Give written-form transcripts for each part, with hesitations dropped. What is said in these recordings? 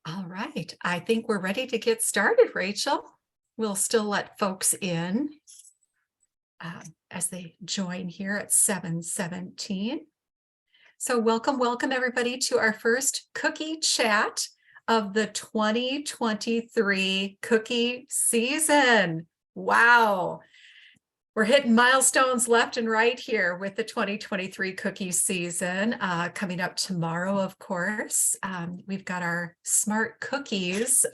All right, I think we're ready to get started, Rachel. We'll still let folks in as they join here at 7:17. So welcome everybody to our first cookie chat of the 2023 cookie season. Wow. We're hitting milestones left and right here with the 2023 cookie season coming up tomorrow, of course. We've got our Smart Cookies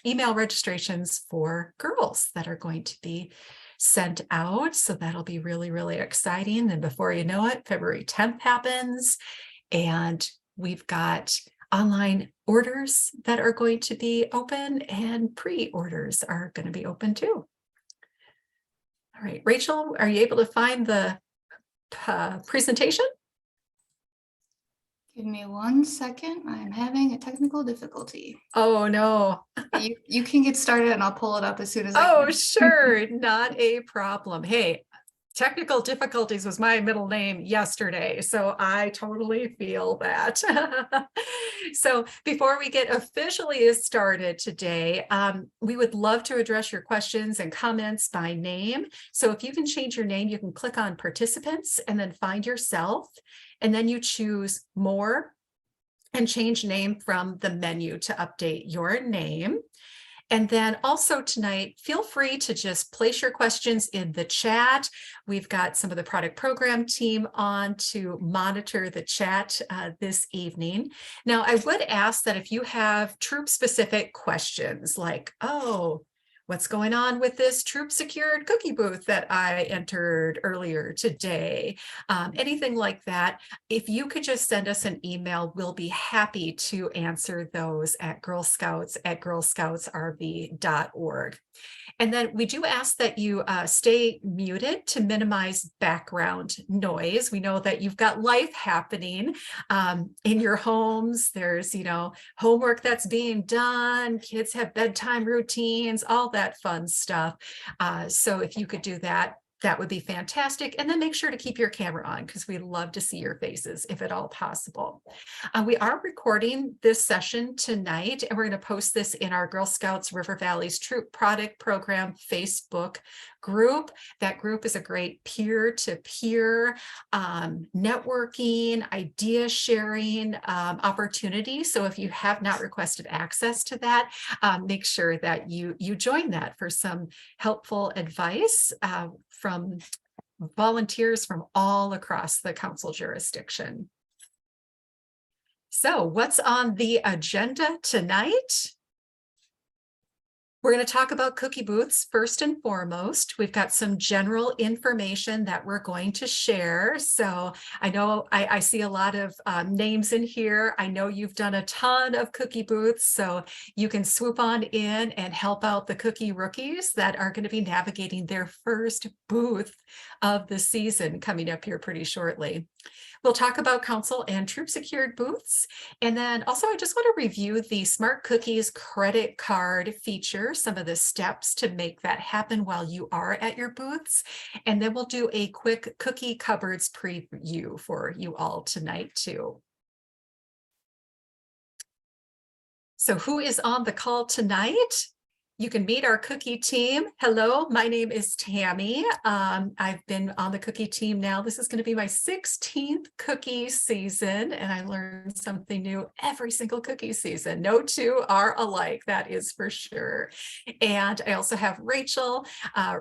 email registrations for girls that are going to be sent out. So that'll be really, really exciting. And before you know it, February 10th happens. And we've got online orders that are going to be open, and pre-orders are going to be open too. All right, Rachel, are you able to find the presentation? Give me 1 second. I'm having a technical difficulty. Oh, no. You can get started and I'll pull it up as soon as I can. Oh, sure. Not a problem. Hey, technical difficulties was my middle name yesterday, so I totally feel that. So before we get officially started today, we would love to address your questions and comments by name. So if you can change your name, you can click on participants and then find yourself, and then you choose more and change name from the menu to update your name. And then also tonight, feel free to just place your questions in the chat. We've got some of the product program team on to monitor the chat this evening. Now, I would ask that if you have troop specific questions like, oh, what's going on with this troop secured cookie booth that I entered earlier today? Anything like that. If you could just send us an email, we'll be happy to answer those at girlscouts@girlscoutsrv.org. And then we do ask that you stay muted to minimize background noise. We know that you've got life happening in your homes. There's, homework that's being done. Kids have bedtime routines, all that fun stuff. So if you could do that, that would be fantastic. And then make sure to keep your camera on because we love to see your faces if at all possible. We are recording this session tonight, and we're going to post this in our Girl Scouts River Valley's Troop Product Program Facebook group. That group is a great peer-to-peer networking, idea sharing opportunity. So if you have not requested access to that, make sure that you join that for some helpful advice from volunteers from all across the council jurisdiction. So what's on the agenda tonight? We're going to talk about cookie booths first and foremost. We've got some general information that we're going to share. So I know I see a lot of names in here. I know you've done a ton of cookie booths, so you can swoop on in and help out the cookie rookies that are going to be navigating their first booth of the season coming up here pretty shortly. We'll talk about council and troop secured booths. And then also I just want to review the Smart Cookies credit card feature, some of the steps to make that happen while you are at your booths. And then we'll do a quick cookie cupboards preview for you all tonight too. So who is on the call tonight? You can meet our cookie team. Hello, my name is Tammy. I've been on the cookie team now. This is going to be my 16th cookie season, and I learn something new every single cookie season. No two are alike, that is for sure. And I also have Rachel.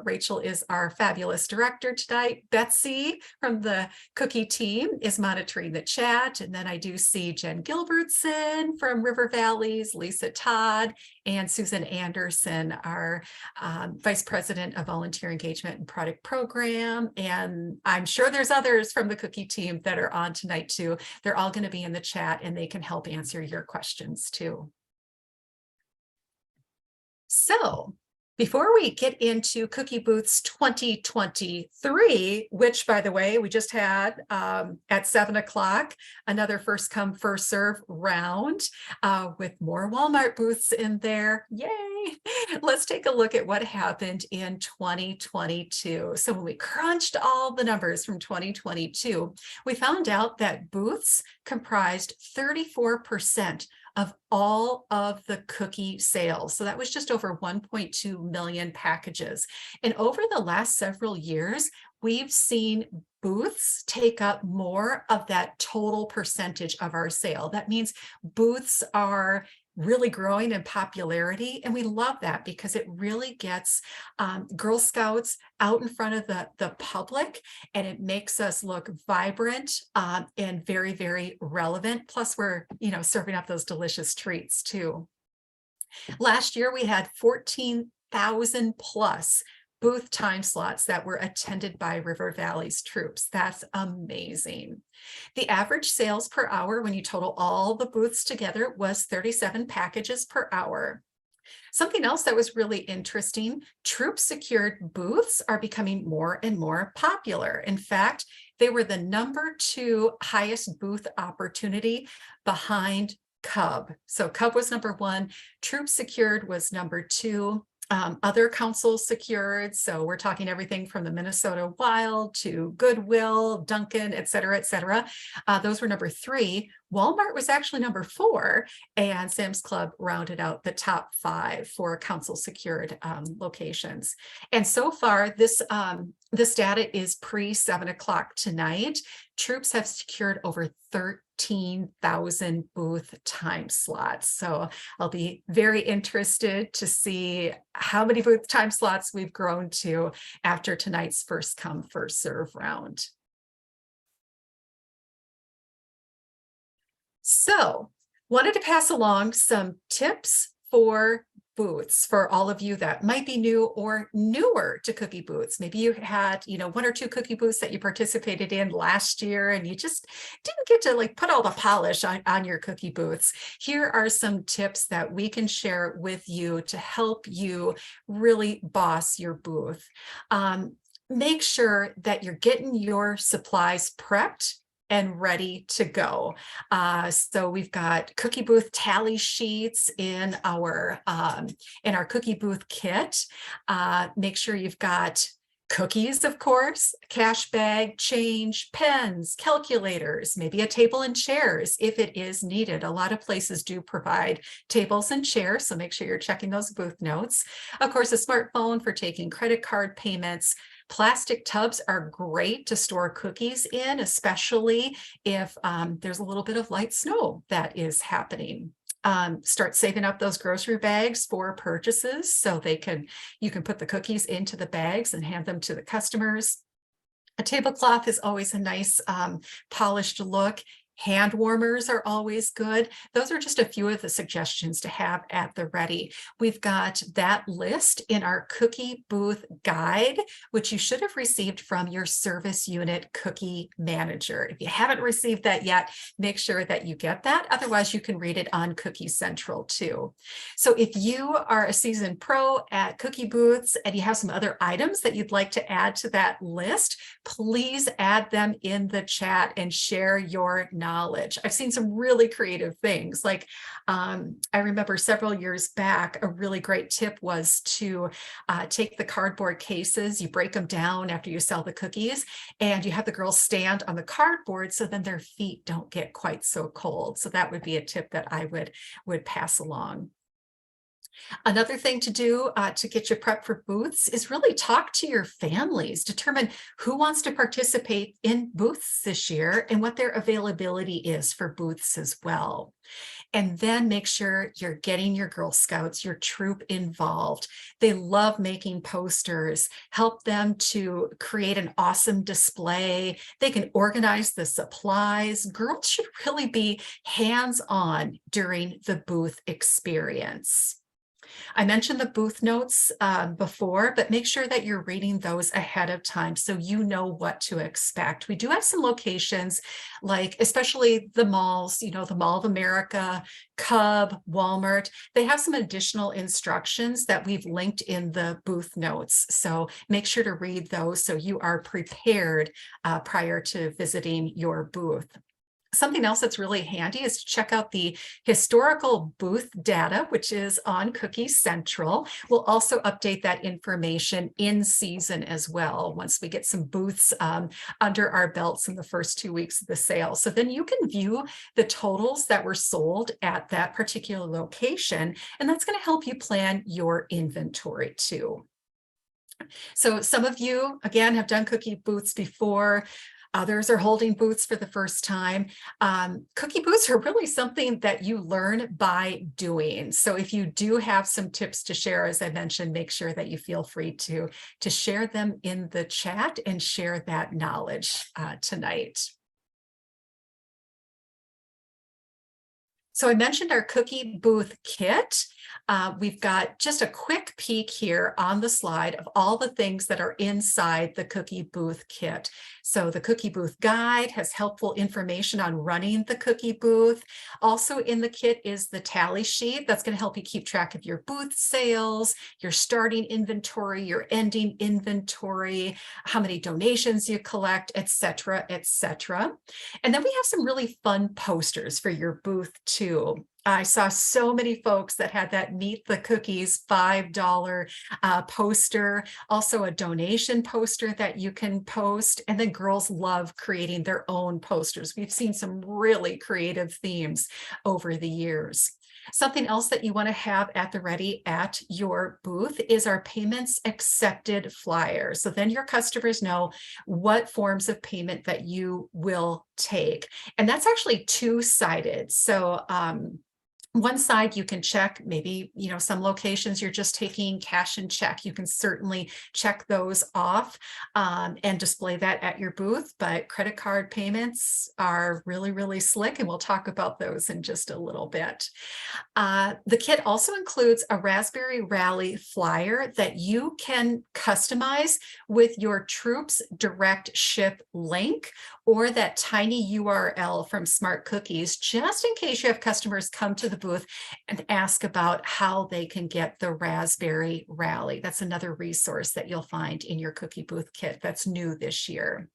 Rachel is our fabulous director tonight. Betsy from the cookie team is monitoring the chat. And then I do see Jen Gilbertson from River Valleys, Lisa Todd, and Susan Anderson, our Vice President of Volunteer Engagement and Product Program. And I'm sure there's others from the cookie team that are on tonight too. They're all going to be in the chat and they can help answer your questions too. So before we get into Cookie Booths 2023, which, by the way, we just had at 7 o'clock, another first come, first serve round with more Walmart booths in there. Yay! Let's take a look at what happened in 2022. So when we crunched all the numbers from 2022, we found out that booths comprised 34% of all of the cookie sales. So that was just over 1.2 million packages. And over the last several years, we've seen booths take up more of that total percentage of our sale. That means booths are really growing in popularity. And we love that because it really gets Girl Scouts out in front of the public, and it makes us look vibrant and very, very relevant. Plus we're, serving up those delicious treats too. Last year, we had 14,000 plus booth time slots that were attended by River Valley's troops. That's amazing. The average sales per hour when you total all the booths together was 37 packages per hour. Something else that was really interesting, troop secured booths are becoming more and more popular. In fact, they were the #2 highest booth opportunity behind Cub. So Cub was #1, troop secured was #2. Other councils secured. So we're talking everything from the Minnesota Wild to Goodwill, Duncan, et cetera, et cetera. Those were #3. Walmart was actually #4, and Sam's Club rounded out the top 5 for council secured locations. And so far, this data is pre 7 o'clock tonight. Troops have secured over 13,000 booth time slots. So I'll be very interested to see how many booth time slots we've grown to after tonight's first come, first serve round. So wanted to pass along some tips for booths for all of you that might be new or newer to cookie booths. Maybe you had, 1 or 2 cookie booths that you participated in last year and you just didn't get to put all the polish on your cookie booths. Here are some tips that we can share with you to help you really boss your booth. Make sure that you're getting your supplies prepped and ready to go. So we've got cookie booth tally sheets in our cookie booth kit. Make sure you've got cookies, of course, cash bag, change, pens, calculators, maybe a table and chairs if it is needed. A lot of places do provide tables and chairs, so make sure you're checking those booth notes. Of course, a smartphone for taking credit card payments. Plastic tubs are great to store cookies in, especially if there's a little bit of light snow that is happening. Start saving up those grocery bags for purchases so you can put the cookies into the bags and hand them to the customers. A tablecloth is always a nice polished look. Hand warmers are always good. Those are just a few of the suggestions to have at the ready. We've got that list in our cookie booth guide, which you should have received from your service unit cookie manager. If you haven't received that yet, make sure that you get that. Otherwise, you can read it on Cookie Central too. So if you are a seasoned pro at cookie booths and you have some other items that you'd like to add to that list, please add them in the chat and share your knowledge. I've seen some really creative things. I remember several years back, a really great tip was to take the cardboard cases, you break them down after you sell the cookies, and you have the girls stand on the cardboard so then their feet don't get quite so cold. So that would be a tip that I would pass along. Another thing to do to get you prepped for booths is really talk to your families, determine who wants to participate in booths this year and what their availability is for booths as well. And then make sure you're getting your Girl Scouts, your troop involved. They love making posters. Help them to create an awesome display. They can organize the supplies. Girls should really be hands-on during the booth experience. I mentioned the booth notes before, but make sure that you're reading those ahead of time so you know what to expect. We do have some locations, especially the malls, the Mall of America, Cub, Walmart. They have some additional instructions that we've linked in the booth notes. So make sure to read those so you are prepared prior to visiting your booth. Something else that's really handy is to check out the historical booth data, which is on Cookie Central. We'll also update that information in season as well once we get some booths under our belts in the first 2 weeks of the sale. So then you can view the totals that were sold at that particular location, and that's going to help you plan your inventory too. So some of you, again, have done cookie booths before. Others are holding booths for the first time. Cookie booths are really something that you learn by doing. So if you do have some tips to share, as I mentioned, make sure that you feel free to share them in the chat and share that knowledge tonight. So I mentioned our cookie booth kit. We've got just a quick peek here on the slide of all the things that are inside the cookie booth kit. So the cookie booth guide has helpful information on running the cookie booth. Also in the kit is the tally sheet that's going to help you keep track of your booth sales, your starting inventory, your ending inventory, how many donations you collect, etc., etc. And then we have some really fun posters for your booth too. I saw so many folks that had that Meet the Cookies $5 poster, also a donation poster that you can post. And then girls love creating their own posters. We've seen some really creative themes over the years. Something else that you want to have at the ready at your booth is our payments accepted flyer. So then your customers know what forms of payment that you will take. And that's actually two-sided. So one side you can check, maybe, some locations you're just taking cash and check. You can certainly check those off and display that at your booth. But credit card payments are really, really slick, and we'll talk about those in just a little bit. The kit also includes a Raspberry Rally flyer that you can customize with your Troops direct ship link or that tiny URL from Smart Cookies, just in case you have customers come to the booth and ask about how they can get the Raspberry Rally. That's another resource that you'll find in your cookie booth kit that's new this year.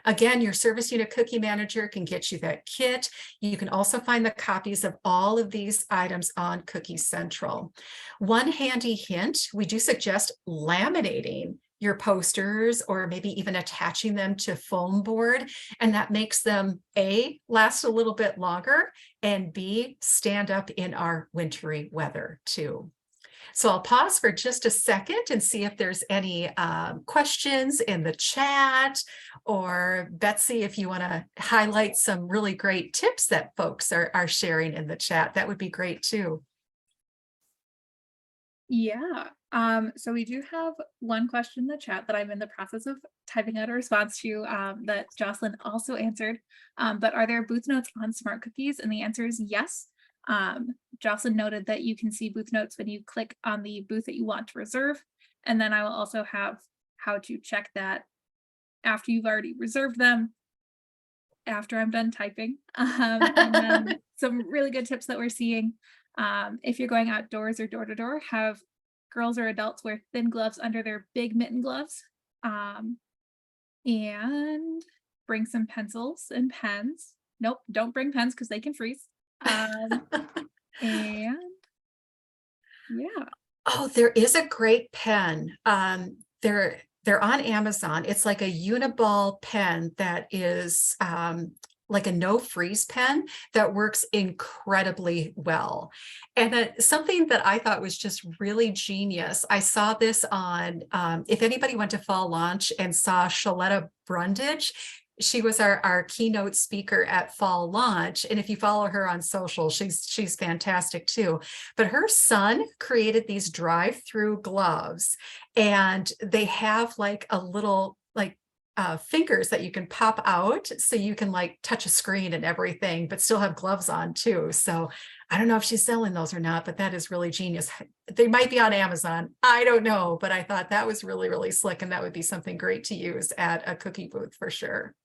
Again, your service unit cookie manager can get you that kit. You can also find the copies of all of these items on Cookie Central. One handy hint, we do suggest laminating your posters or maybe even attaching them to foam board, and that makes them A, last a little bit longer, and B, stand up in our wintry weather too. So I'll pause for just a second and see if there's any questions in the chat, or Betsy, if you want to highlight some really great tips that folks are sharing in the chat, that would be great too. Yeah. So we do have one question in the chat that I'm in the process of typing out a response to that Jocelyn also answered. But are there booth notes on Smart Cookies? And the answer is yes. Jocelyn noted that you can see booth notes when you click on the booth that you want to reserve. And then I will also have how to check that after you've already reserved them, after I'm done typing. And then some really good tips that we're seeing. If you're going outdoors or door to door, have girls or adults wear thin gloves under their big mitten gloves, and bring some pencils and pens. Nope, don't bring pens because they can freeze. And yeah. Oh, there is a great pen. They're on Amazon. It's like a Uniball pen that is like a no freeze pen that works incredibly well. And something that I thought was just really genius. I saw this on, if anybody went to Fall Launch and saw Shaletta Brundage, she was our keynote speaker at Fall Launch. And if you follow her on social, she's fantastic too. But her son created these drive-through gloves, and they have like a little fingers that you can pop out so you can like touch a screen and everything, but still have gloves on too. So I don't know if she's selling those or not, but that is really genius. They might be on Amazon. I don't know, but I thought that was really, really slick, and that would be something great to use at a cookie booth for sure.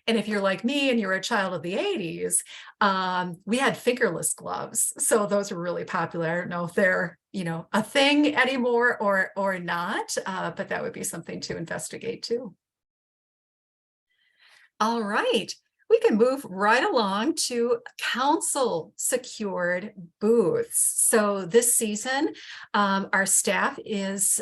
And if you're like me and you're a child of the 80s, we had fingerless gloves. So those were really popular. I don't know if they're, a thing anymore or not, but that would be something to investigate too. All right. we can move right along to council secured booths. So this season, our staff is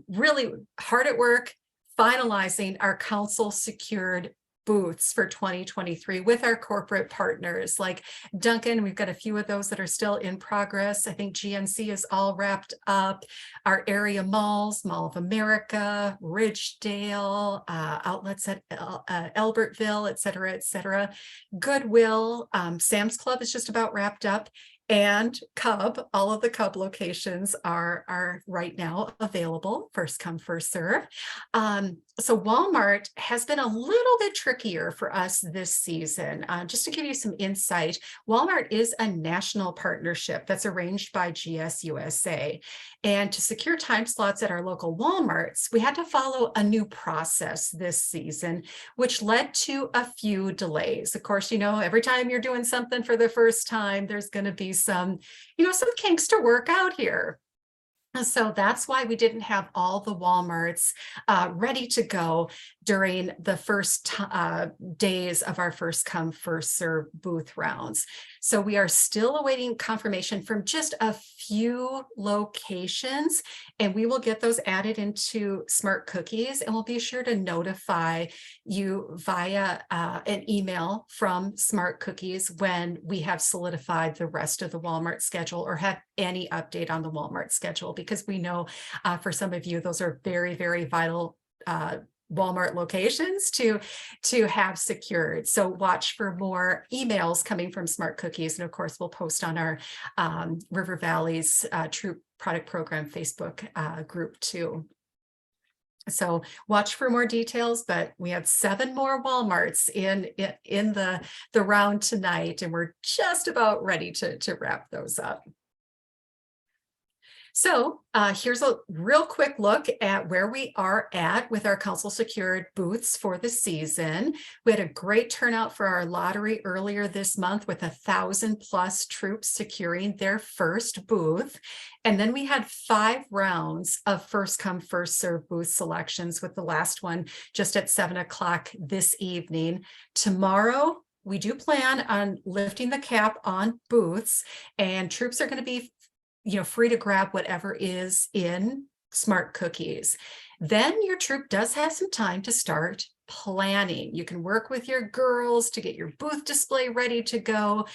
really hard at work finalizing our council secured booths for 2023 with our corporate partners like Duncan. We've got a few of those that are still in progress. I think GNC is all wrapped up. Our area malls, Mall of America, Ridgedale, outlets at Albertville, et cetera, Goodwill, Sam's Club is just about wrapped up. And Cub, all of the Cub locations are right now available, first come, first serve. So Walmart has been a little bit trickier for us this season. Just to give you some insight, Walmart is a national partnership that's arranged by GSUSA. And to secure time slots at our local Walmarts, we had to follow a new process this season, which led to a few delays. Of course, every time you're doing something for the first time, there's going to be some kinks to work out here. So that's why we didn't have all the Walmarts ready to go during the first days of our first come, first serve booth rounds. So we are still awaiting confirmation from just a few locations, and we will get those added into Smart Cookies, and we'll be sure to notify you via an email from Smart Cookies when we have solidified the rest of the Walmart schedule or have any update on the Walmart schedule, because we know for some of you, those are very, very vital Walmart locations to have secured. So watch for more emails coming from Smart Cookies. And of course, we'll post on our River Valley's Troop Product Program Facebook group too. So watch for more details, but we have 7 more Walmarts in the round tonight, and we're just about ready to wrap those up. So here's a real quick look at where we are at with our council secured booths for the season. We had a great turnout for our lottery earlier this month with 1,000+ troops securing their first booth. And then we had 5 rounds of first come, first serve booth selections, with the last one just at 7 o'clock this evening. Tomorrow, we do plan on lifting the cap on booths, and troops are going to be free to grab whatever is in Smart Cookies. Then your troop does have some time to start planning. You can work with your girls to get your booth display ready to go,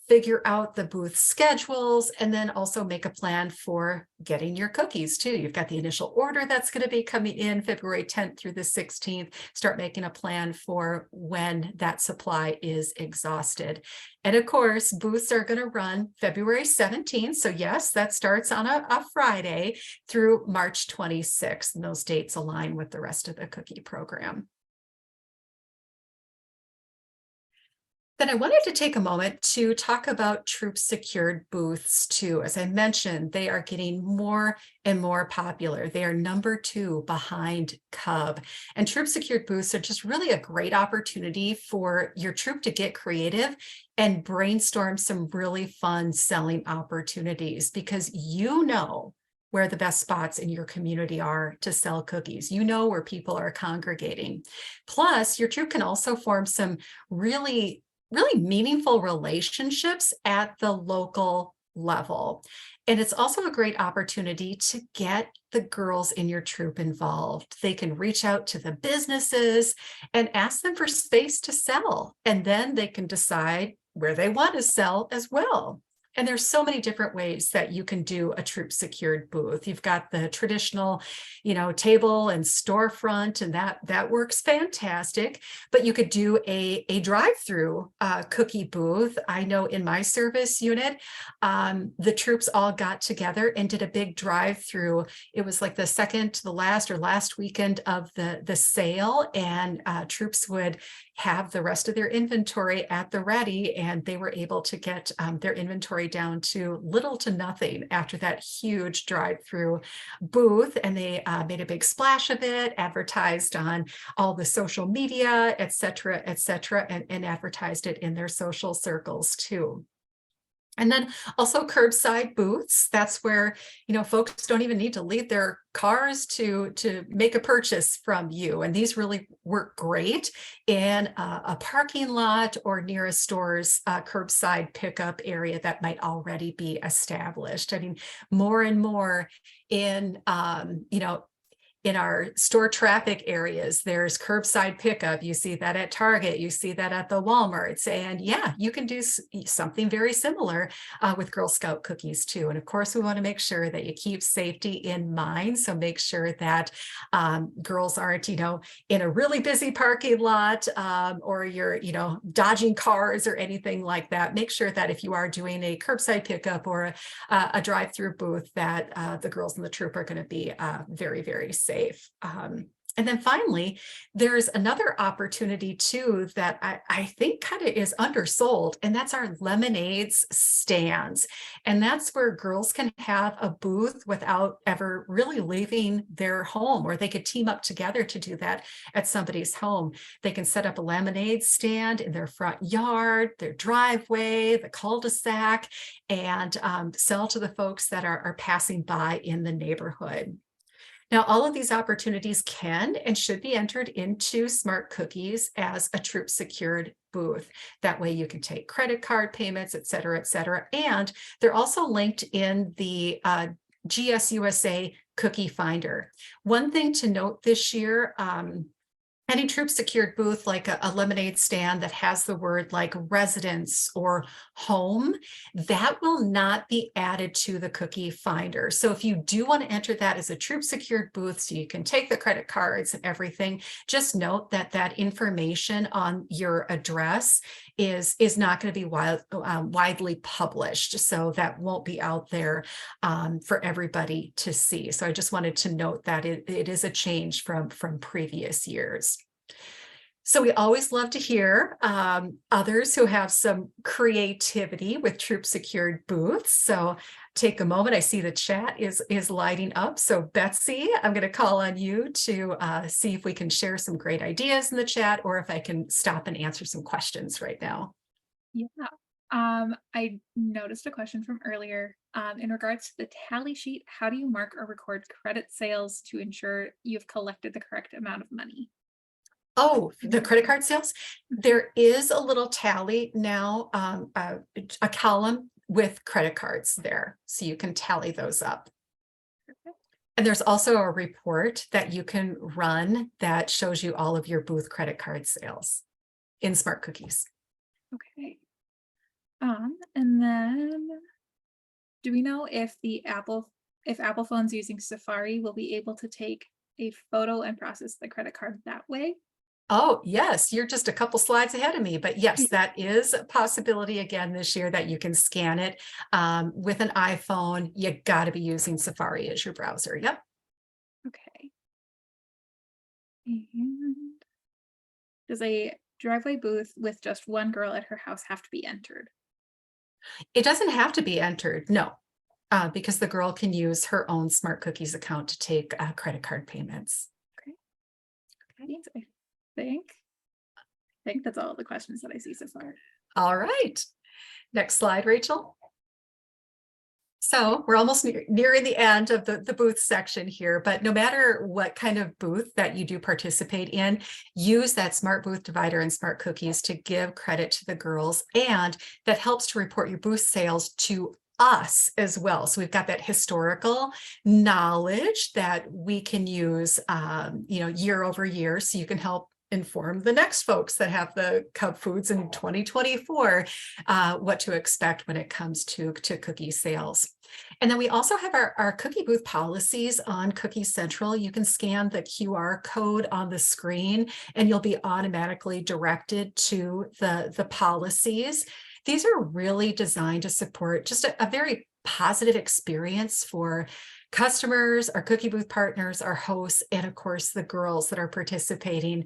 figure out the booth schedules, and then also make a plan for getting your cookies too. You've got the initial order that's going to be coming in February 10th through the 16th. Start making a plan for when that supply is exhausted. And of course, booths are going to run February 17th. So yes, that starts on a Friday through March 26th. And those dates align with the rest of the cookie program. Then I wanted to take a moment to talk about troop secured booths too. As I mentioned, they are getting more and more popular. They are number 2 behind Cub. And troop secured booths are just really a great opportunity for your troop to get creative and brainstorm some really fun selling opportunities, because where the best spots in your community are to sell cookies. Where people are congregating. Plus, your troop can also form some really meaningful relationships at the local level. And it's also a great opportunity to get the girls in your troop involved. They can reach out to the businesses and ask them for space to sell, and then they can decide where they want to sell as well. And there's so many different ways that you can do a troop secured booth. You've got the traditional, table and storefront, and that works fantastic. But you could do a drive-through cookie booth. I know in my service unit, the troops all got together and did a big drive-through. It was like the second to the last weekend of the sale, and troops would have the rest of their inventory at the ready, and they were able to get their inventory down to little to nothing after that huge drive-through booth. And they made a big splash of it, advertised on all the social media, et cetera, and advertised it in their social circles too. And then also curbside booths. That's where, folks don't even need to leave their cars to make a purchase from you. And these really work great in a parking lot or near a store's curbside pickup area that might already be established. I mean, more and more in, in our store traffic areas, there's curbside pickup. You see that at Target, you see that at the Walmarts. And yeah, you can do something very similar with Girl Scout cookies too. And of course, we want to make sure that you keep safety in mind. So make sure that girls aren't, in a really busy parking lot or you're, dodging cars or anything like that. Make sure that if you are doing a curbside pickup or a drive-through booth, that the girls in the troop are going to be very, very safe. And then finally, there's another opportunity too that I think kind of is undersold, and that's our lemonades stands. And that's where girls can have a booth without ever really leaving their home, or they could team up together to do that at somebody's home. They can set up a lemonade stand in their front yard, their driveway, the cul-de-sac, and sell to the folks that are passing by in the neighborhood. Now, all of these opportunities can and should be entered into Smart Cookies as a troop secured booth. That way you can take credit card payments, et cetera, et cetera. And they're also linked in the GSUSA Cookie Finder. One thing to note this year, any troop secured booth, like a lemonade stand that has the word like residence or home, that will not be added to the cookie finder. So if you do want to enter that as a troop secured booth, so you can take the credit cards and everything, just note that that information on your address is not going to be widely published. So that won't be out there for everybody to see. So I just wanted to note that it is a change from previous years. So we always love to hear others who have some creativity with troop secured booths. So take a moment. I see the chat is lighting up. So Betsy, I'm going to call on you to see if we can share some great ideas in the chat, or if I can stop and answer some questions right now. Yeah. I noticed a question from earlier in regards to the tally sheet. How do you mark or record credit sales to ensure you've collected the correct amount of money? Oh, the credit card sales. There is a little tally now, a column with credit cards there, so you can tally those up. Perfect. And there's also a report that you can run that shows you all of your booth credit card sales in Smart Cookies. Okay. And then do we know if Apple phones using Safari will be able to take a photo and process the credit card that way? Oh, yes, you're just a couple slides ahead of me, but yes, that is a possibility again this year that you can scan it with an iPhone. You got to be using Safari as your browser. Yep. Okay. And does a driveway booth with just one girl at her house have to be entered? It doesn't have to be entered, no, because the girl can use her own Smart Cookies account to take credit card payments. Okay. I think that's all the questions that I see so far. All right. Next slide, Rachel. So we're almost nearing the end of the booth section here, but no matter what kind of booth that you do participate in, use that Smart Booth Divider and Smart Cookies to give credit to the girls, and that helps to report your booth sales to us as well. So we've got that historical knowledge that we can use, year over year, so you can help inform the next folks that have the Cub Foods in 2024 what to expect when it comes to cookie sales. And then we also have our cookie booth policies on Cookie Central. You can scan the QR code on the screen and you'll be automatically directed to the policies. These are really designed to support just a very positive experience for customers, our cookie booth partners, our hosts, and of course the girls that are participating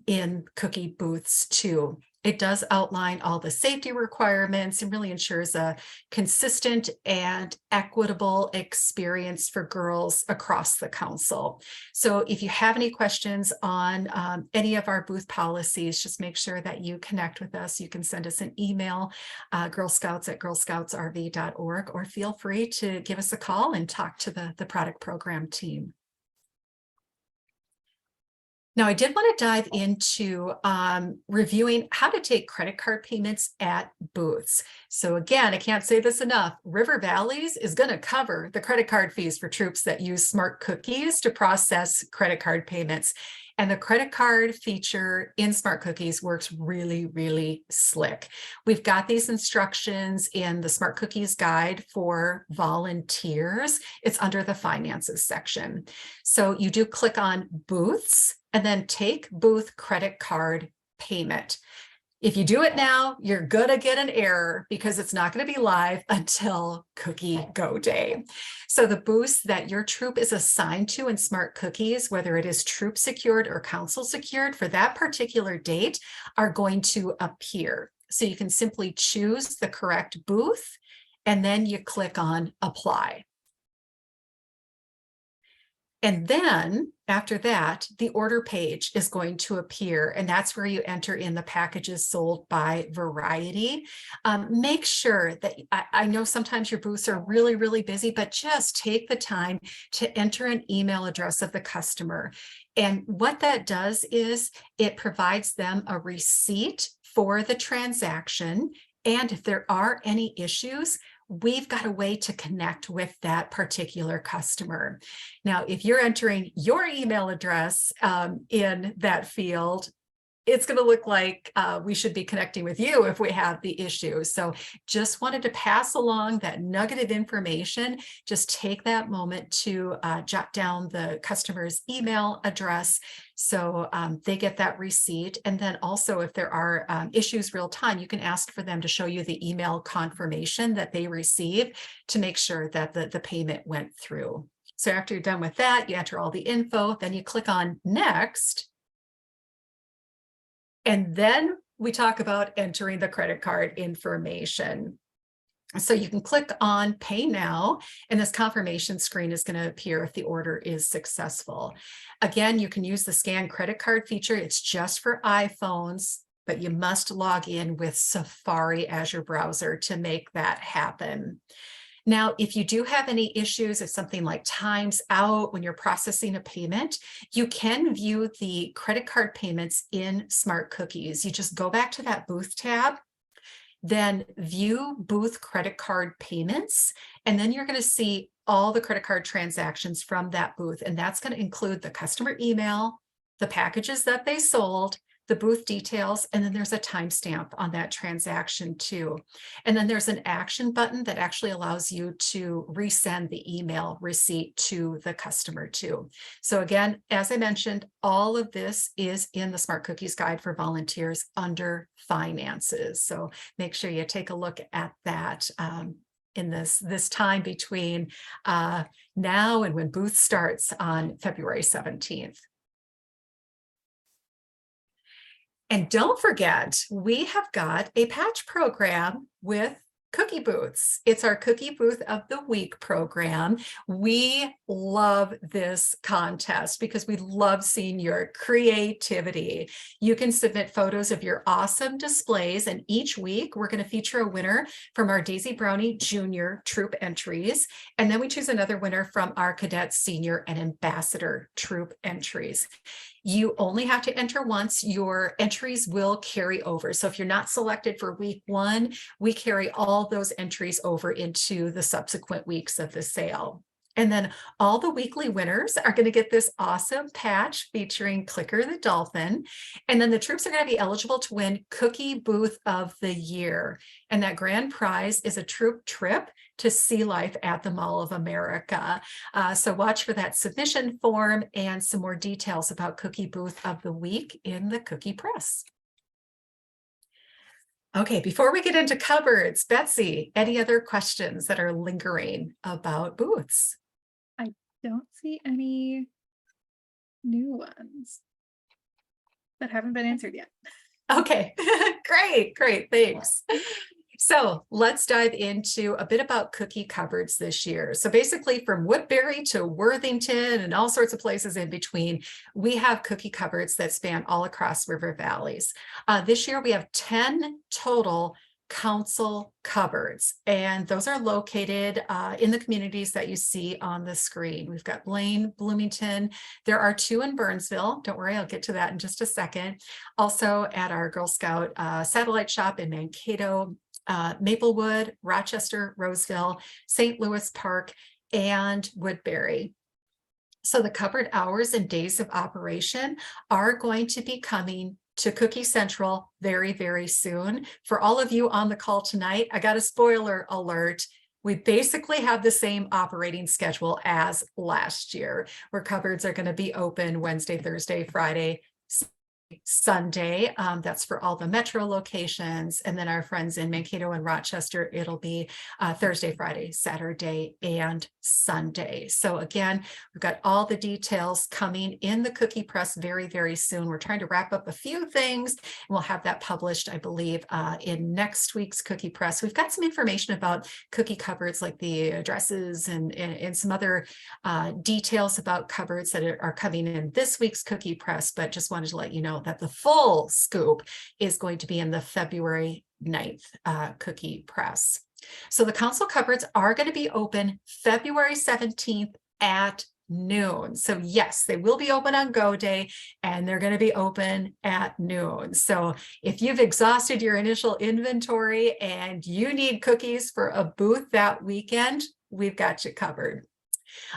in cookie booths too. It does outline all the safety requirements and really ensures a consistent and equitable experience for girls across the council. So if you have any questions on any of our booth policies, just make sure that you connect with us. You can send us an email, girlscouts@girlscoutsrv.org, or feel free to give us a call and talk to the product program team. Now, I did want to dive into reviewing how to take credit card payments at booths. So again, I can't say this enough. River Valleys is going to cover the credit card fees for troops that use smart cookies to process credit card payments. And the credit card feature in Smart Cookies works really, really slick. We've got these instructions in the Smart Cookies guide for volunteers. It's under the finances section. So you do click on booths and then take booth credit card payment. If you do it now, you're going to get an error because it's not going to be live until Cookie Go Day. So the booths that your troop is assigned to in Smart Cookies, whether it is troop secured or council secured for that particular date, are going to appear. So you can simply choose the correct booth and then you click on apply. And then after that, the order page is going to appear, and that's where you enter in the packages sold by variety. Make sure that, I know sometimes your booths are really, really busy, but just take the time to enter an email address of the customer. And what that does is it provides them a receipt for the transaction. And if there are any issues, we've got a way to connect with that particular customer. Now, if you're entering your email address in that field, it's going to look like we should be connecting with you if we have the issue. So just wanted to pass along that nugget of information. Just take that moment to jot down the customer's email address so they get that receipt. And then also, if there are issues real time, you can ask for them to show you the email confirmation that they receive to make sure that the payment went through. So after you're done with that, you enter all the info, then you click on next. And then we talk about entering the credit card information. So you can click on Pay Now, and this confirmation screen is going to appear if the order is successful. Again, you can use the scan credit card feature. It's just for iPhones, but you must log in with Safari as your browser to make that happen. Now, if you do have any issues, if something like times out when you're processing a payment, you can view the credit card payments in Smart Cookies. You just go back to that booth tab, then view booth credit card payments, and then you're going to see all the credit card transactions from that booth. And that's going to include the customer email, the packages that they sold, the booth details, and then there's a timestamp on that transaction too. And then there's an action button that actually allows you to resend the email receipt to the customer too. So again, as I mentioned, all of this is in the Smart Cookies guide for volunteers under finances. So make sure you take a look at that in this time between now and when booth starts on February 17th. And don't forget, we have got a patch program with cookie booths. It's our Cookie Booth of the Week program. We love this contest because we love seeing your creativity. You can submit photos of your awesome displays, and each week we're going to feature a winner from our Daisy Brownie Junior troop entries, and then we choose another winner from our Cadet Senior and Ambassador troop entries. You only have to enter once. Your entries will carry over. So if you're not selected for week one, we carry all those entries over into the subsequent weeks of the sale. And then all the weekly winners are going to get this awesome patch featuring Clicker the Dolphin. And then the troops are going to be eligible to win Cookie Booth of the Year. And that grand prize is a troop trip to Sea Life at the Mall of America. So watch for that submission form and some more details about Cookie Booth of the Week in the Cookie Press. Okay, before we get into cupboards, Betsy, any other questions that are lingering about booths? Don't see any new ones that haven't been answered yet. Okay, great, thanks. So let's dive into a bit about cookie cupboards this year. So basically from Woodbury to Worthington and all sorts of places in between, we have cookie cupboards that span all across River Valleys. This year we have 10 total council cupboards, and those are located in the communities that you see on the screen. We've got Blaine, Bloomington. There are 2 in Burnsville. Don't worry, I'll get to that in just a second. Also at our Girl Scout satellite shop in Mankato, Maplewood, Rochester, Roseville, St. Louis Park, and Woodbury. So the cupboard hours and days of operation are going to be coming to Cookie Central very, very soon. For all of you on the call tonight, I got a spoiler alert. We basically have the same operating schedule as last year, where cupboards are going to be open Wednesday, Thursday, Friday, Sunday. That's for all the metro locations. And then our friends in Mankato and Rochester, it'll be Thursday, Friday, Saturday, and Sunday. So again, we've got all the details coming in the Cookie Press very, very soon. We're trying to wrap up a few things, and we'll have that published, I believe, in next week's Cookie Press. We've got some information about cookie cupboards, like the addresses and some other details about cupboards that are coming in this week's Cookie Press, but just wanted to let you know that the full scoop is going to be in the February 9th Cookie Press. So the council cupboards are going to be open February 17th at noon. So yes, they will be open on Go Day, and they're going to be open at noon. So if you've exhausted your initial inventory and you need cookies for a booth that weekend, we've got you covered.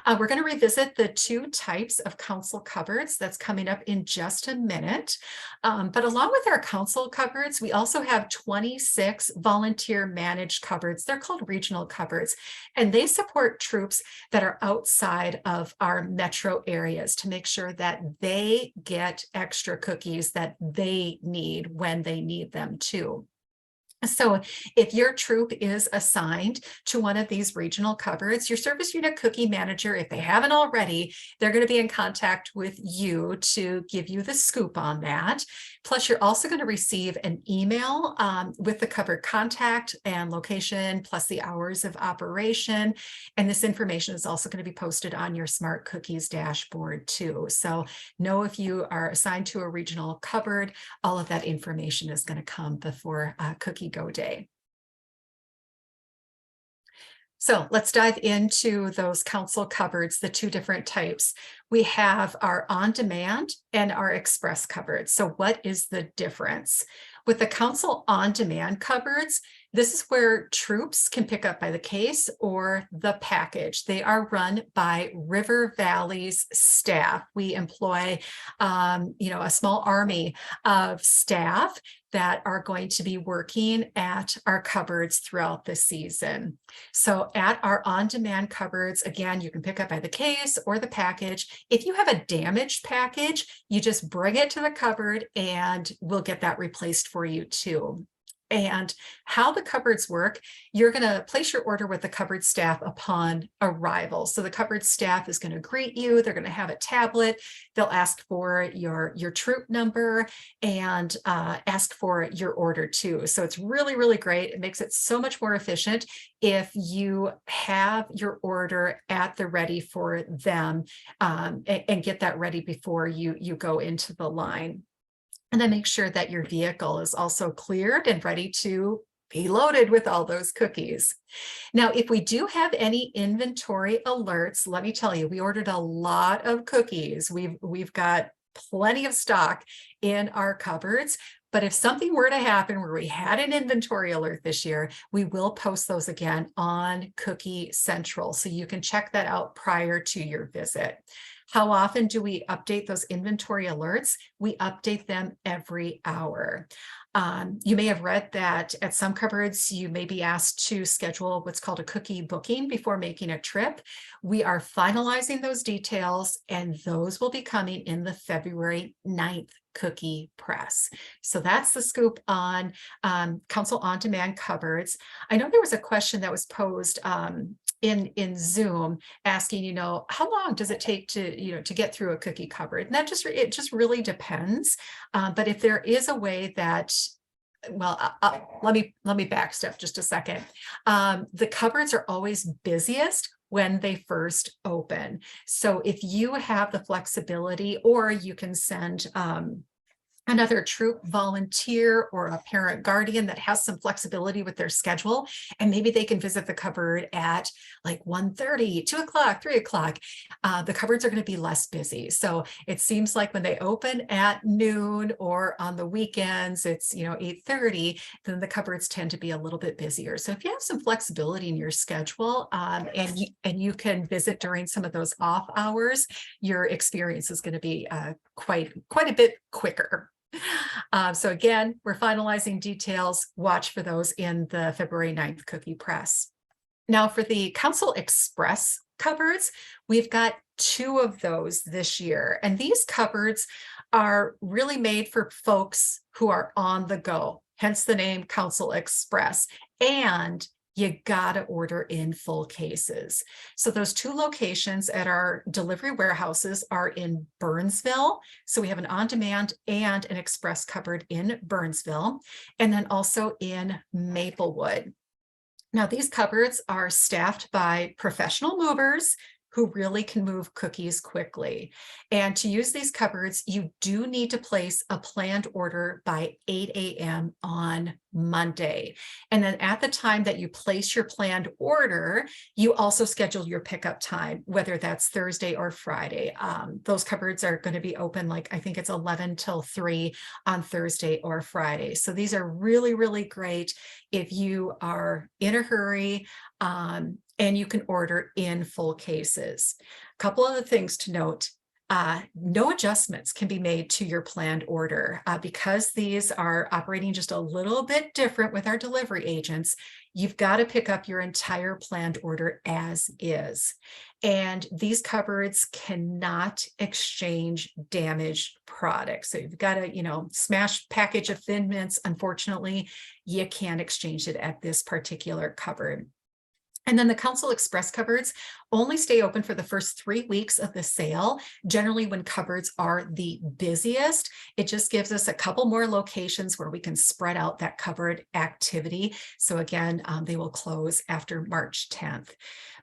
We're going to revisit the 2 types of council cupboards that's coming up in just a minute. But along with our council cupboards, we also have 26 volunteer managed cupboards. They're called regional cupboards, and they support troops that are outside of our metro areas to make sure that they get extra cookies that they need when they need them too. So if your troop is assigned to one of these regional cupboards, your service unit cookie manager, if they haven't already, they're going to be in contact with you to give you the scoop on that. Plus, you're also going to receive an email with the cupboard contact and location, plus the hours of operation. And this information is also going to be posted on your Smart Cookies dashboard too. So know if you are assigned to a regional cupboard, all of that information is going to come before Cookie Go Day. So let's dive into those council cupboards, the 2 different types. We have our on-demand and our express cupboards. So what is the difference? With the council on-demand cupboards, this is where troops can pick up by the case or the package. They are run by River Valley's staff. We employ, a small army of staff that are going to be working at our cupboards throughout the season. So at our on-demand cupboards, again, you can pick up by the case or the package. If you have a damaged package, you just bring it to the cupboard and we'll get that replaced for you too. And how the cupboards work, you're going to place your order with the cupboard staff upon arrival. So the cupboard staff is going to greet you. They're going to have a tablet. They'll ask for your troop number and ask for your order too. So it's really, really great. It makes it so much more efficient if you have your order at the ready for them and get that ready before you go into the line. And then make sure that your vehicle is also cleared and ready to be loaded with all those cookies. Now, if we do have any inventory alerts, let me tell you, we ordered a lot of cookies. We've got plenty of stock in our cupboards. But if something were to happen where we had an inventory alert this year, we will post those again on Cookie Central. So you can check that out prior to your visit. How often do we update those inventory alerts? We update them every hour. You may have read that at some cupboards, you may be asked to schedule what's called a cookie booking before making a trip. We are finalizing those details, and those will be coming in the February 9th Cookie Press. So that's the scoop on Council On Demand cupboards. I know there was a question that was posed in Zoom asking, how long does it take to get through a cookie cupboard? And it just really depends. But if there is a way that, well, let me back step just a second. The cupboards are always busiest when they first open. So if you have the flexibility, or you can send another troop volunteer or a parent guardian that has some flexibility with their schedule, and maybe they can visit the cupboard at like 1:30, 2 o'clock, 3 o'clock, the cupboards are going to be less busy. So it seems like when they open at noon or on the weekends, it's 8:30, then the cupboards tend to be a little bit busier. So if you have some flexibility in your schedule, and you can visit during some of those off hours, your experience is going to be quite a bit quicker. So again, we're finalizing details. Watch for those in the February 9th Cookie Press. Now for the Council Express cupboards, we've got 2 of those this year. And these cupboards are really made for folks who are on the go, hence the name Council Express. And you gotta order in full cases. So those 2 locations at our delivery warehouses are in Burnsville. So we have an on-demand and an express cupboard in Burnsville, and then also in Maplewood. Now, these cupboards are staffed by professional movers who really can move cookies quickly. And to use these cupboards, you do need to place a planned order by 8 a.m. on Monday. And then at the time that you place your planned order, you also schedule your pickup time, whether that's Thursday or Friday. Those cupboards are going to be open, I think it's 11 till 3 on Thursday or Friday. So these are really, really great if you are in a hurry, and you can order in full cases. A couple other things to note. No adjustments can be made to your planned order because these are operating just a little bit different with our delivery agents. You've got to pick up your entire planned order as is. And these cupboards cannot exchange damaged products. So you've got to, smash package of Thin Mints. Unfortunately, you can't exchange it at this particular cupboard. And then the Council Express cupboards only stay open for the first 3 weeks of the sale. Generally, when cupboards are the busiest, it just gives us a couple more locations where we can spread out that cupboard activity. So again, they will close after March 10th.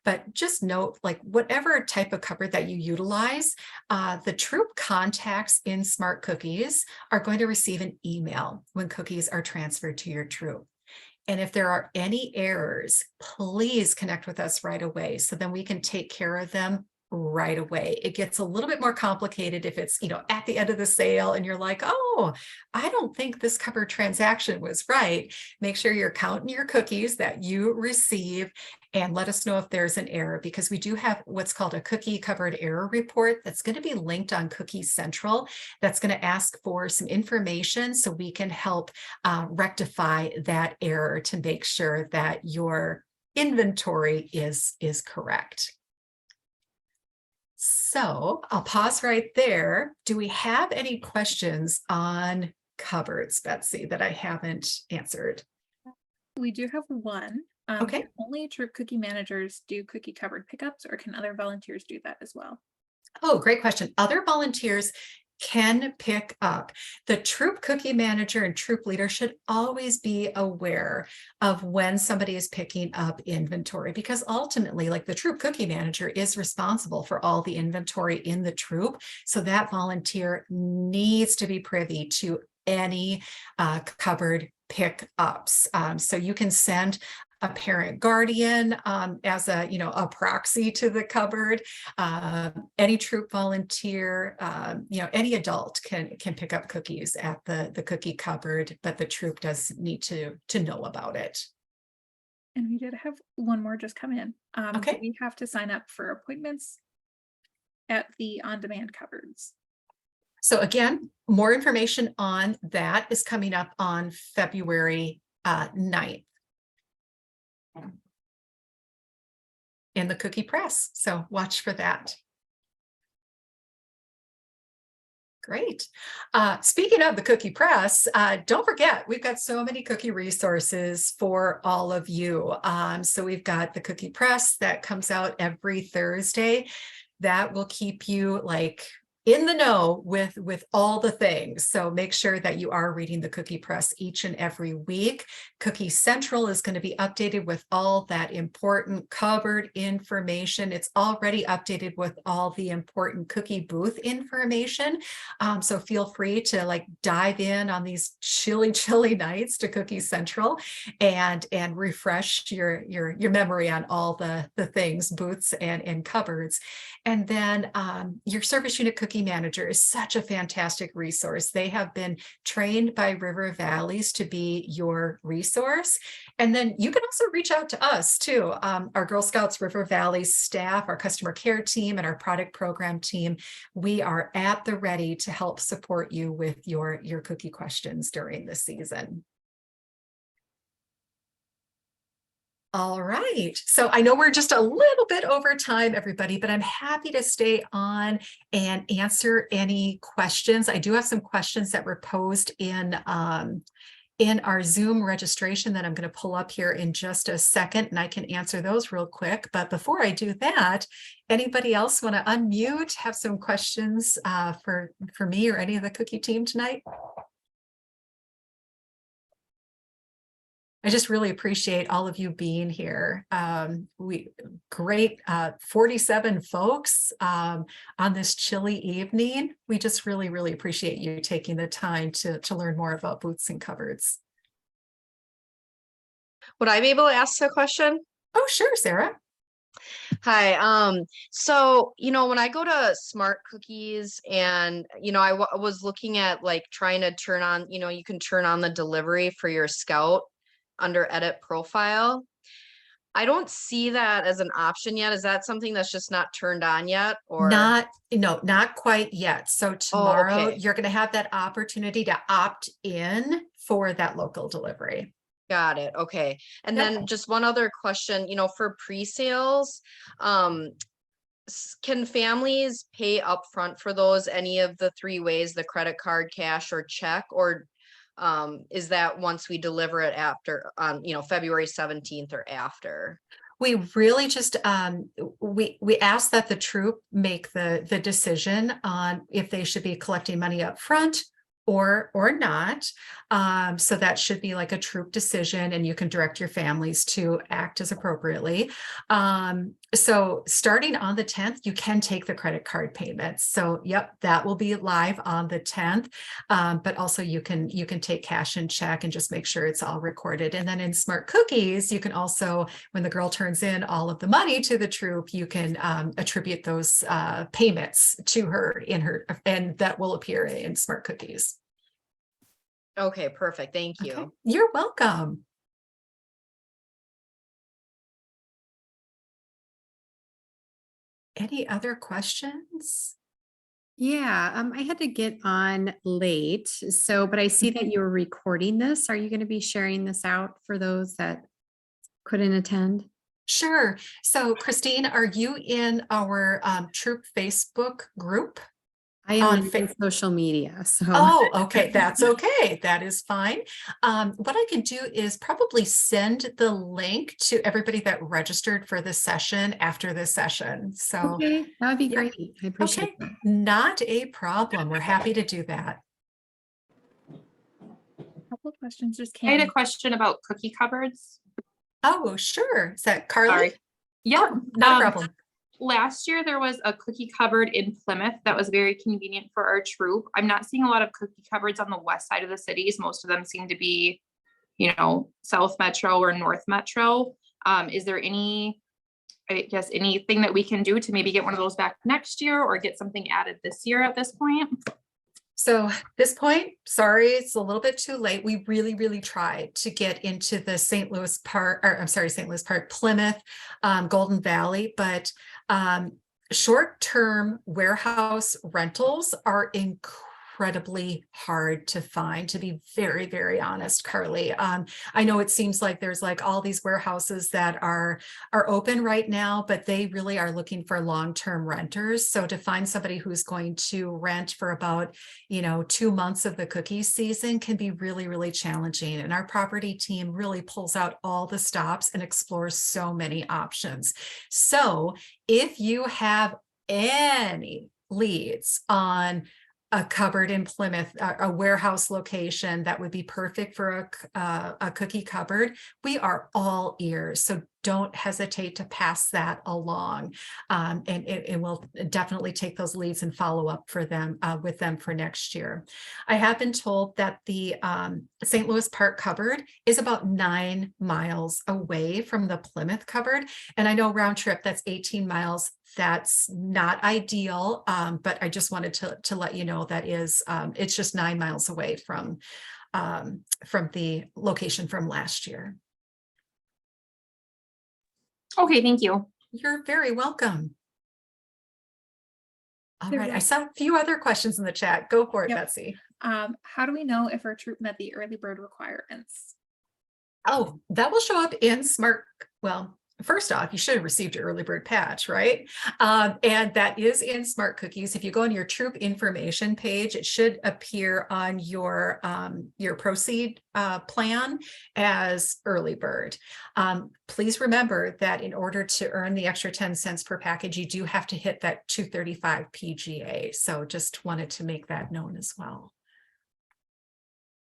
But just note, whatever type of cupboard that you utilize, the troop contacts in Smart Cookies are going to receive an email when cookies are transferred to your troop. And if there are any errors, please connect with us right away so then we can take care of them right away. It gets a little bit more complicated if it's, at the end of the sale and you're like, oh, I don't think this cupboard transaction was right. Make sure you're counting your cookies that you receive and let us know if there's an error, because we do have what's called a cookie cupboard error report that's going to be linked on Cookie Central. That's going to ask for some information so we can help rectify that error to make sure that your inventory is correct. So I'll pause right there. Do we have any questions on cupboards, Betsy, that I haven't answered? We do have one. Okay. Can only troop cookie managers do cookie cupboard pickups, or can other volunteers do that as well? Oh, great question. Other volunteers can pick up. The troop cookie manager and troop leader should always be aware of when somebody is picking up inventory, because ultimately, the troop cookie manager is responsible for all the inventory in the troop. So that volunteer needs to be privy to any cupboard pickups. So you can send a parent guardian as a proxy to the cupboard. Any troop volunteer, any adult can pick up cookies at the cookie cupboard, but the troop does need to know about it. And we did have one more just come in. Okay. Do we have to sign up for appointments at the on-demand cupboards? So again, more information on that is coming up on February 9th. In the Cookie Press. So watch for that. Great. Speaking of the Cookie Press, don't forget, we've got so many cookie resources for all of you. So we've got the Cookie Press that comes out every Thursday. That will keep you like in the know with all the things. So make sure that you are reading the Cookie Press each and every week. Cookie Central is going to be updated with all that important cupboard information. It's already updated with all the important cookie booth information. So feel free to like dive in on these chilly nights to Cookie Central and refresh your memory on all the things, booths and cupboards. And then your service unit cookie manager is such a fantastic resource. They have been trained by River Valleys to be your resource. And then you can also reach out to us too. Our Girl Scouts River Valley staff, our customer care team, and our product program team, we are at the ready to help support you with your cookie questions during the season. All right. So I know we're just a little bit over time, everybody, but I'm happy to stay on and answer any questions. I do have some questions that were posed in our Zoom registration that I'm going to pull up here in just a second, and I can answer those real quick. But before I do that, anybody else want to unmute, have some questions for me or any of the cookie team tonight? I just really appreciate all of you being here. Great 47 folks on this chilly evening. We just really appreciate you taking the time to learn more about booths and cupboards. Would I be able to ask a question? Oh, sure, Sarah. Hi. So, when I go to Smart Cookies and, I was looking at like trying to turn on, you can turn on the delivery for your Scout under edit profile. I don't see that as an option yet. Is that something that's just not turned on yet, or not quite yet. So tomorrow okay. You're going to have that opportunity to opt in for that local delivery. Got it. Okay. And Yep. then just one other question, for pre-sales, can families pay upfront for those, any of the three ways, the credit card, cash, or check, or is that once we deliver it after February 17th or after? We really just we ask that the troop make the decision on if they should be collecting money up front or not. So that should be like a troop decision, and you can direct your families to act as appropriately. So starting on the 10th, you can take the credit card payments. So yep, that will be live on the 10th. But also you can take cash and check and just make sure it's all recorded. And then in Smart Cookies, you can also, when the girl turns in all of the money to the troop, you can attribute those payments to her and that will appear in Smart Cookies. Okay, perfect. Thank you. Okay. You're welcome. Any other questions? Yeah, I had to get on late, but I see that you're recording this. Are you going to be sharing this out for those that couldn't attend? Sure. So Christine, are you in our troop Facebook group? I am on social media. So oh, okay, that's okay. That is fine. What I can do is probably send the link to everybody that registered for the session after this session. So okay, that would be yeah. great. I appreciate that. Not a problem. We're happy to do that. A couple of questions just I had came. a question about cookie cupboards. Oh, sure. Is that Carly? Sorry. Yeah, Oh, not a problem. last year there was a cookie cupboard in Plymouth that was very convenient for our troop. I'm not seeing a lot of cookie cupboards on the west side of the cities. Most of them seem to be, South Metro or North Metro. Is there anything that we can do to maybe get one of those back next year or get something added this year at this point? So this point, sorry, it's a little bit too late. We really tried to get into the St. Louis part, Plymouth, Golden Valley, but short-term warehouse rentals are incredibly hard to find, to be very, very honest, Carly. I know it seems like there's like all these warehouses that are open right now, but they really are looking for long-term renters. So to find somebody who's going to rent for about, 2 months of the cookie season can be really, really challenging. And our property team really pulls out all the stops and explores so many options. So if you have any leads on a cupboard in Plymouth, a warehouse location that would be perfect for a cookie cupboard, we are all ears. So don't hesitate to pass that along. And we'll definitely take those leads and follow up for them with them for next year. I have been told that the St. Louis Park cupboard is about 9 miles away from the Plymouth cupboard. And I know round trip, that's 18 miles. That's not ideal, but I just wanted to let you know that is it's just 9 miles away from the location from last year. Okay, thank you. You're very welcome. All There right, I was- saw a few other questions in the chat. Go for it, Yep. Betsy. How do we know if our troop met the early bird requirements? Oh, that will show up in Smart. Well, first off, you should have received your early bird patch, right? And that is in Smart Cookies. If you go on your troop information page, it should appear on your proceed plan as early bird. Please remember that in order to earn the extra 10 cents per package, you do have to hit that 235 PGA. So just wanted to make that known as well.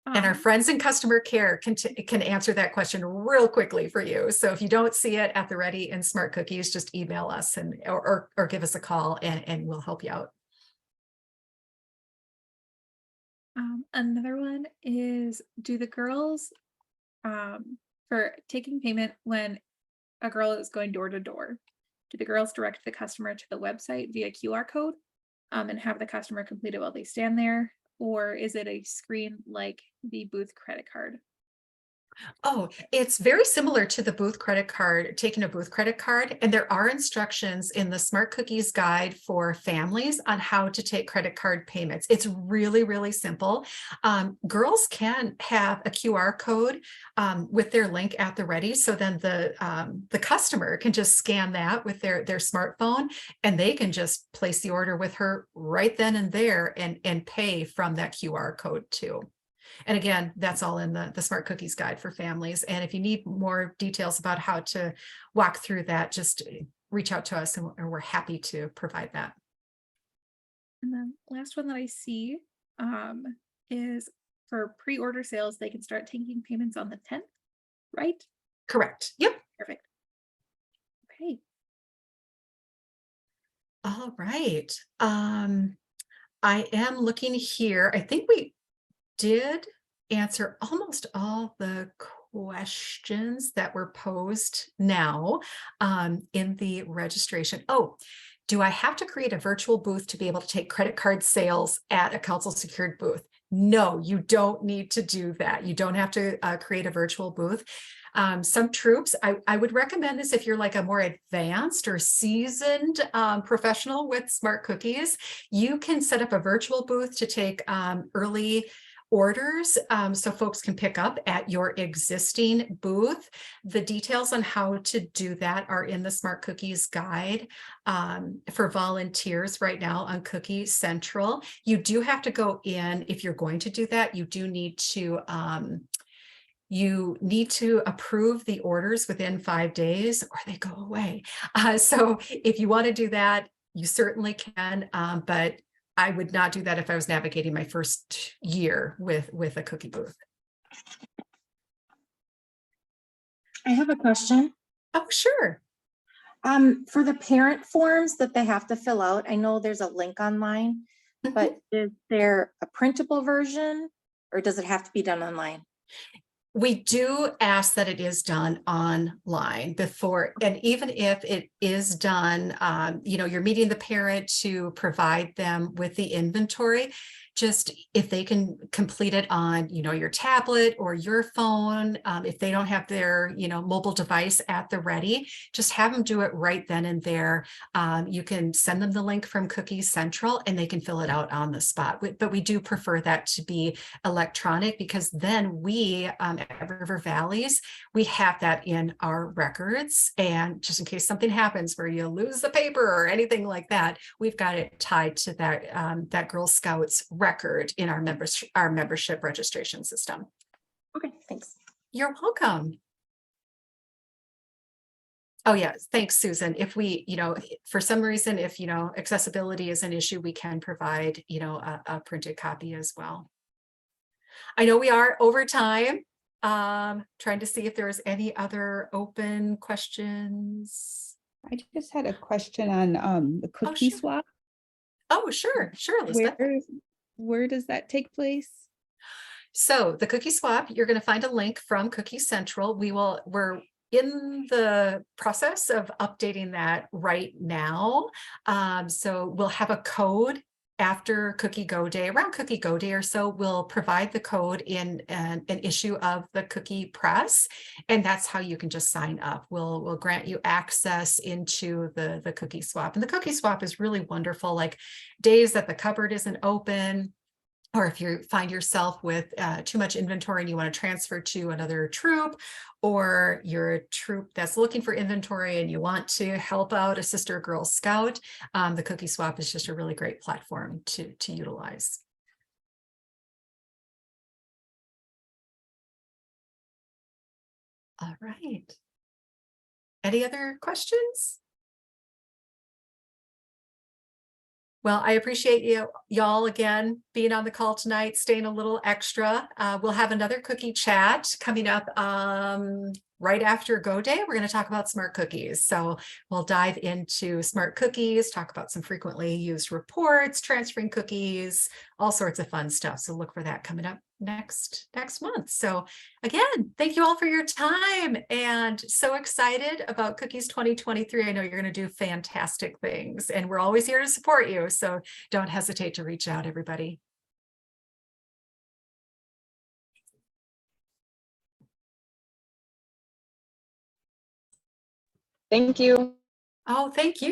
And our friends in customer care can answer that question real quickly for you. So if you don't see it at the ready in Smart Cookies, just email us or give us a call and we'll help you out. Another one is, do the girls, for taking payment when a girl is going door to door, do the girls direct the customer to the website via QR code and have the customer complete it while they stand there? Or is it a screen like the booth credit card? Oh, it's very similar to the booth credit card, taking a booth credit card. And there are instructions in the Smart Cookies guide for families on how to take credit card payments. It's really, really simple. Girls can have a QR code with their link at the ready. So then the customer can just scan that with their smartphone and they can just place the order with her right then and there and pay from that QR code too. And again, that's all in the Smart Cookies guide for families. And if you need more details about how to walk through that, just reach out to us and we're happy to provide that. And then last one that I see is for pre-order sales, they can start taking payments on the 10th, right? Correct. Yep. Perfect. Okay. All right. I am looking here. I think we did answer almost all the questions that were posed now in the registration. Oh, do I have to create a virtual booth to be able to take credit card sales at a council secured booth? No, you don't need to do that. You don't have to create a virtual booth. Some troops, I would recommend this if you're like a more advanced or seasoned professional with Smart Cookies. You can set up a virtual booth to take early orders so folks can pick up at your existing booth. The details on how to do that are in the Smart Cookies guide for volunteers right now on Cookie Central. You do have to go in if you're going to do that. You do need to approve the orders within 5 days or they go away. So if you want to do that, you certainly can, but I would not do that if I was navigating my first year with a cookie booth. I have a question. Oh, sure. For the parent forms that they have to fill out, I know there's a link online, but is there a printable version or does it have to be done online? We do ask that it is done online before, and even if it is done, you're meeting the parent to provide them with the inventory. just if they can complete it on, your tablet or your phone, if they don't have their, mobile device at the ready, just have them do it right then and there. You can send them the link from Cookie Central and they can fill it out on the spot. But we do prefer that to be electronic, because then we, at River Valleys, we have that in our records. And just in case something happens where you lose the paper or anything like that, we've got it tied to that Girl Scouts record in our membership registration system. Okay, thanks. You're welcome. Oh, yes. Thanks, Susan. If we, for some reason, if, accessibility is an issue, we can provide, a printed copy as well. I know we are over time. Trying to see if there's any other open questions. I just had a question on the cookie sure. swap. Oh, sure, Elizabeth. Where does that take place? So the cookie swap, you're going to find a link from Cookie Central. We're in the process of updating that right now. So we'll have a code after Cookie Go Day, around Cookie Go Day or so. We'll provide the code in an issue of the Cookie Press, and that's how you can just sign up. We'll grant you access into the cookie swap. And the cookie swap is really wonderful, like days that the cupboard isn't open, or if you find yourself with too much inventory and you want to transfer to another troop, or you're a troop that's looking for inventory and you want to help out a sister Girl Scout, the cookie swap is just a really great platform to utilize. All right. Any other questions? Well, I appreciate y'all again being on the call tonight, staying a little extra. We'll have another cookie chat coming up right after Go Day. We're going to talk about smart cookies. So we'll dive into smart cookies, talk about some frequently used reports, transferring cookies, all sorts of fun stuff. So look for that coming up next month. So again, thank you all for your time, and so excited about Cookies 2023. I know you're going to do fantastic things, and we're always here to support you. So don't hesitate to reach out, everybody. Thank you. Oh, thank you.